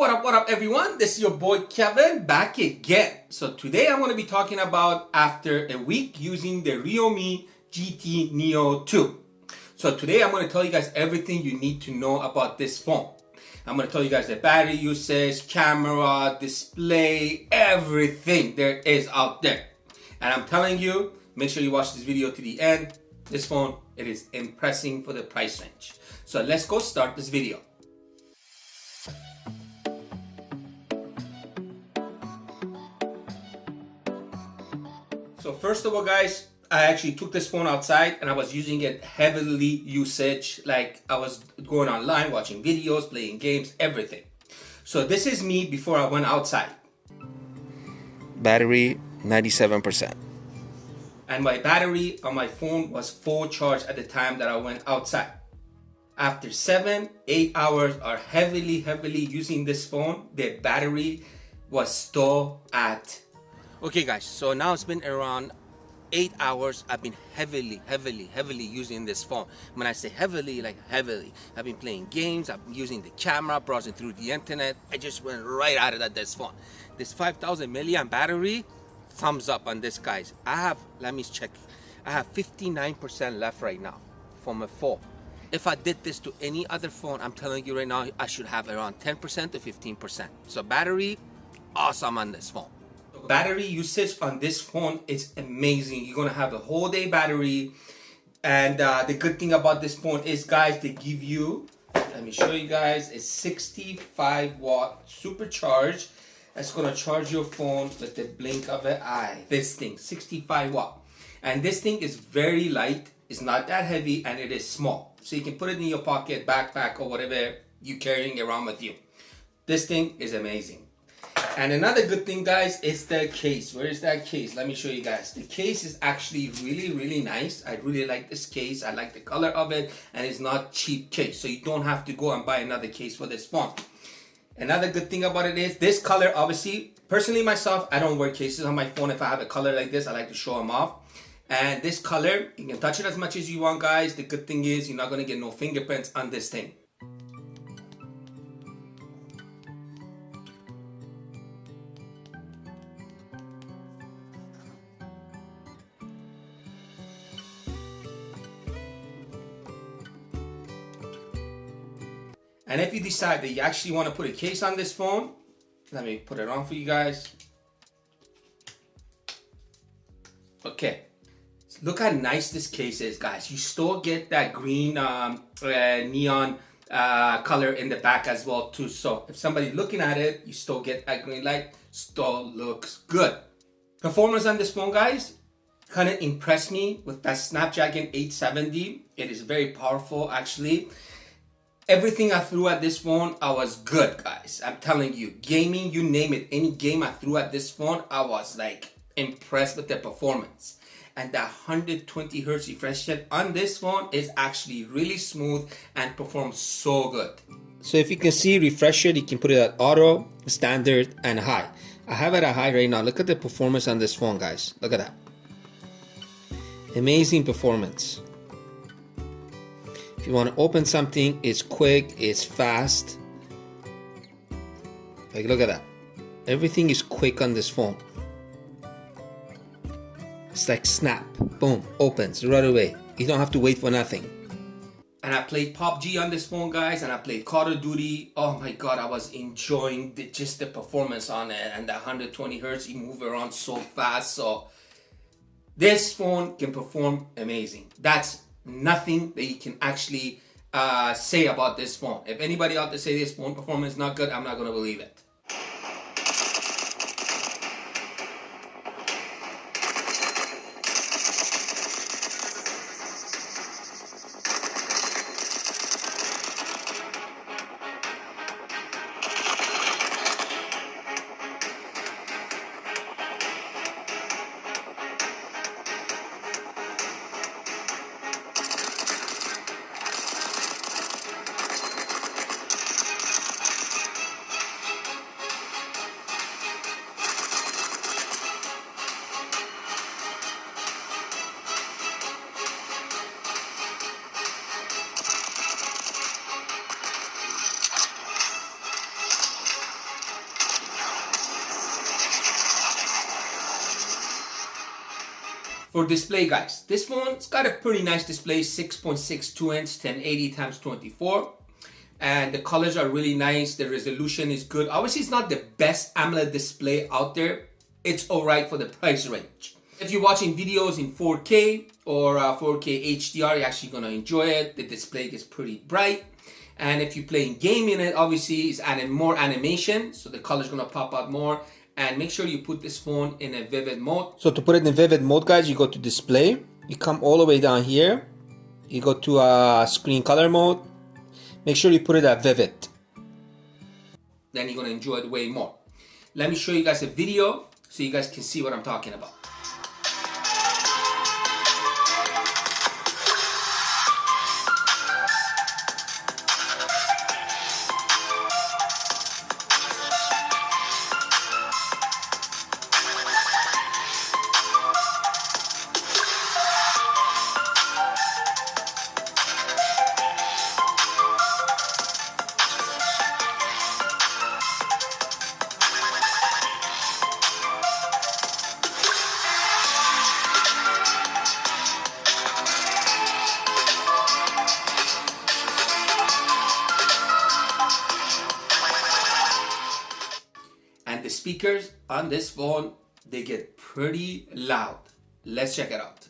What up everyone? This is your boy Kevin back again. So today I'm going to be talking about after a week using the REALME GT Neo 2. So today I'm going to tell you guys everything you need to know about this phone. I'm going to tell you guys the battery usage, camera, display, everything there is out there. And I'm telling you, make sure you watch this video to the end. This phone, it is impressive for the price range. So let's go start this video. So first of all guys, I actually took this phone outside and I was using it heavily usage, like I was going online, watching videos, playing games, everything. So this is me before I went outside. Battery 97%. And my battery on my phone was full charge at the time that I went outside. After 7-8 hours of heavily using this phone, the battery was still at. Okay guys, so now it's been around 8 hours. I've been heavily using this phone. When I say heavily, like heavily, I've been playing games, I've been using the camera, browsing through the internet. I just went right at it at this phone. This 5,000 milliamp battery, thumbs up on this guys. I have, let me check, I have 59% left right now for my phone. If I did this to any other phone, I'm telling you right now, I should have around 10% to 15%. So battery, awesome on this phone. Battery usage on this phone is amazing. You're gonna have a whole day battery. And the good thing about this phone is guys, they give you, let me show you guys, a 65 watt supercharge. That's gonna charge your phone with the blink of an eye. This thing, 65 watt. And this thing is very light. It's not that heavy and it is small. So you can put it in your pocket, backpack, or whatever you're carrying around with you. This thing is amazing. And another good thing guys is the case. Where is that case? Let me show you guys. The case is actually really nice. I really like this case. I like the color of it, and it's not cheap case, so you don't have to go and buy another case for this phone. Another good thing about it is this color. Obviously, personally myself, I don't wear cases on my phone. If I have a color like this, I like to show them off. And this color, you can touch it as much as you want guys. The good thing is you're not going to get no fingerprints on this thing. And if you decide that you actually want to put a case on this phone, let me put it on for you guys. Okay, look how nice this case is, guys. You still get that green neon color in the back as well too. So if somebody's looking at it, you still get that green light. Still looks good. Performance on this phone, guys, kind of impressed me with that Snapdragon 870. It is very powerful actually. Everything I threw at this phone, I was good, guys. I'm telling you, gaming, you name it, any game I threw at this phone, I was like impressed with the performance. And that 120 hertz refresh rate on this phone is actually really smooth and performs so good. So if you can see refresh rate, you can put it at auto, standard, and high. I have it at high right now. Look at the performance on this phone, guys. Look at that. Amazing performance. If you want to open something, it's quick, it's fast. Like, look at that. Everything is quick on this phone. It's like snap, boom, opens right away. You don't have to wait for nothing. And I played PUBG on this phone, guys, and I played Call of Duty. Oh my God, I was enjoying just the performance on it. And the 120 hertz, you move around so fast. So this phone can perform amazing. That's nothing that you can actually say about this phone. If anybody out there say this phone performance is not good, I'm not going to believe it. For display, guys, this phone's got a pretty nice display, 6.62 inch, 1080 x 24. And the colors are really nice. The resolution is good. Obviously, it's not the best AMOLED display out there. It's all right for the price range. If you're watching videos in 4K or 4K HDR, you're actually gonna enjoy it. The display is pretty bright. And if you're playing game in it, obviously it's adding more animation, so the color's gonna pop out more. And make sure you put this phone in a vivid mode. So to put it in vivid mode, guys, you go to display, you come all the way down here, you go to screen color mode, make sure you put it at vivid. Then you're gonna enjoy it way more. Let me show you guys a video so you guys can see what I'm talking about. And the speakers on this phone, they get pretty loud. Let's check it out.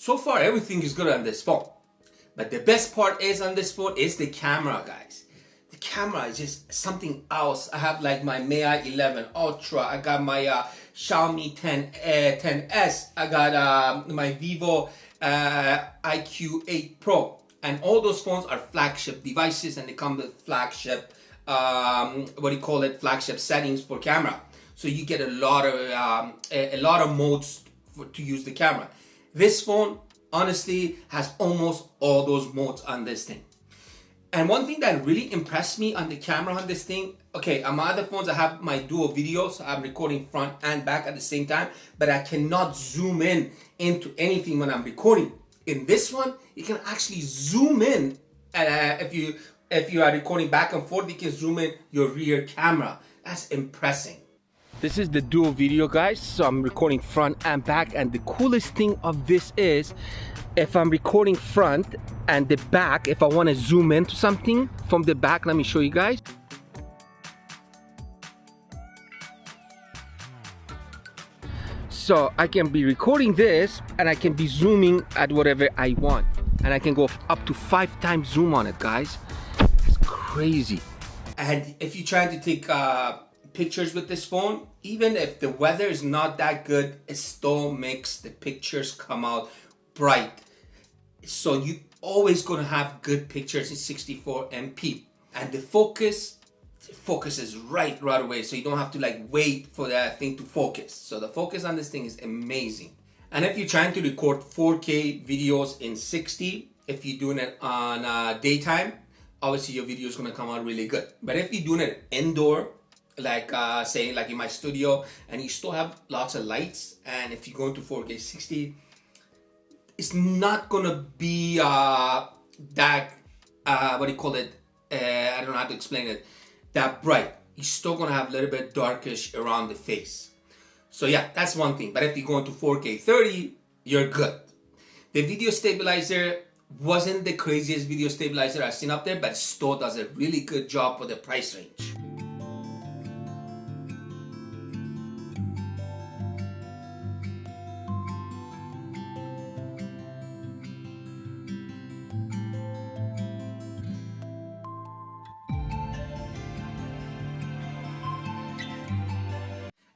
So far, everything is good on this phone. But the best part is on this phone is the camera, guys. The camera is just something else. I have like my Mi 11 Ultra. I got my Xiaomi 10S. I got my Vivo IQ8 Pro. And all those phones are flagship devices, and they come with flagship, flagship settings for camera. So you get a lot of modes to use the camera. This phone, honestly, has almost all those modes on this thing. And one thing that really impressed me on the camera on this thing, okay, on my other phones, I have my dual video, so I'm recording front and back at the same time, but I cannot zoom in into anything when I'm recording. In this one, you can actually zoom in, and if you are recording back and forth, you can zoom in your rear camera. That's impressive. This is the dual video, guys, so I'm recording front and back, and the coolest thing of this is if I'm recording front and the back, if I want to zoom into something from the back, let me show you guys. So I can be recording this and I can be zooming at whatever I want, and I can go up to 5 times zoom on it, guys. It's crazy. And if you're trying to take pictures with this phone, even if the weather is not that good, it still makes the pictures come out bright. So you always gonna have good pictures in 64 MP, and the focus focuses right away, so you don't have to like wait for that thing to focus. So the focus on this thing is amazing. And if you're trying to record 4K videos in 60, if you're doing it on daytime, obviously your video is gonna come out really good. But if you're doing it indoor, like say like in my studio, and you still have lots of lights, and if you go into 4K 60, it's not gonna be that I don't know how to explain it, that bright. You're still gonna have a little bit darkish around the face. So yeah, that's one thing. But if you go into 4K 30, you're good. The video stabilizer wasn't the craziest video stabilizer I've seen up there, but still does a really good job for the price range.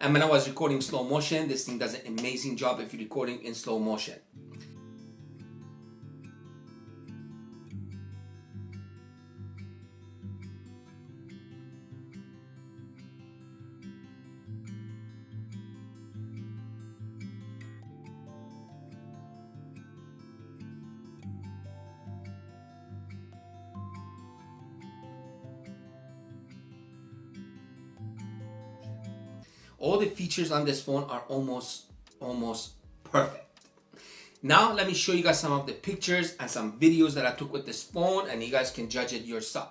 And when I was recording slow motion, this thing does an amazing job if you're recording in slow motion. All the features on this phone are almost perfect. Now let me show you guys some of the pictures and some videos that I took with this phone, and you guys can judge it yourself.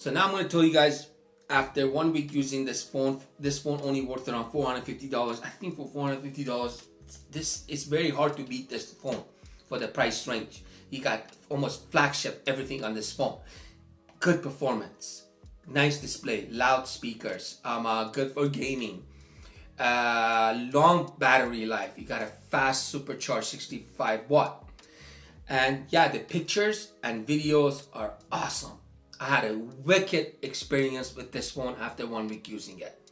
So now I'm going to tell you guys, after 1 week using this phone only worth around $450. I think for $450, this is very hard to beat this phone for the price range. You got almost flagship everything on this phone. Good performance, nice display, loud speakers, good for gaming, long battery life. You got a fast supercharged 65 watt. And yeah, the pictures and videos are awesome. I had a wicked experience with this phone after 1 week using it.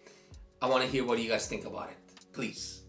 I want to hear what you guys think about it. Please.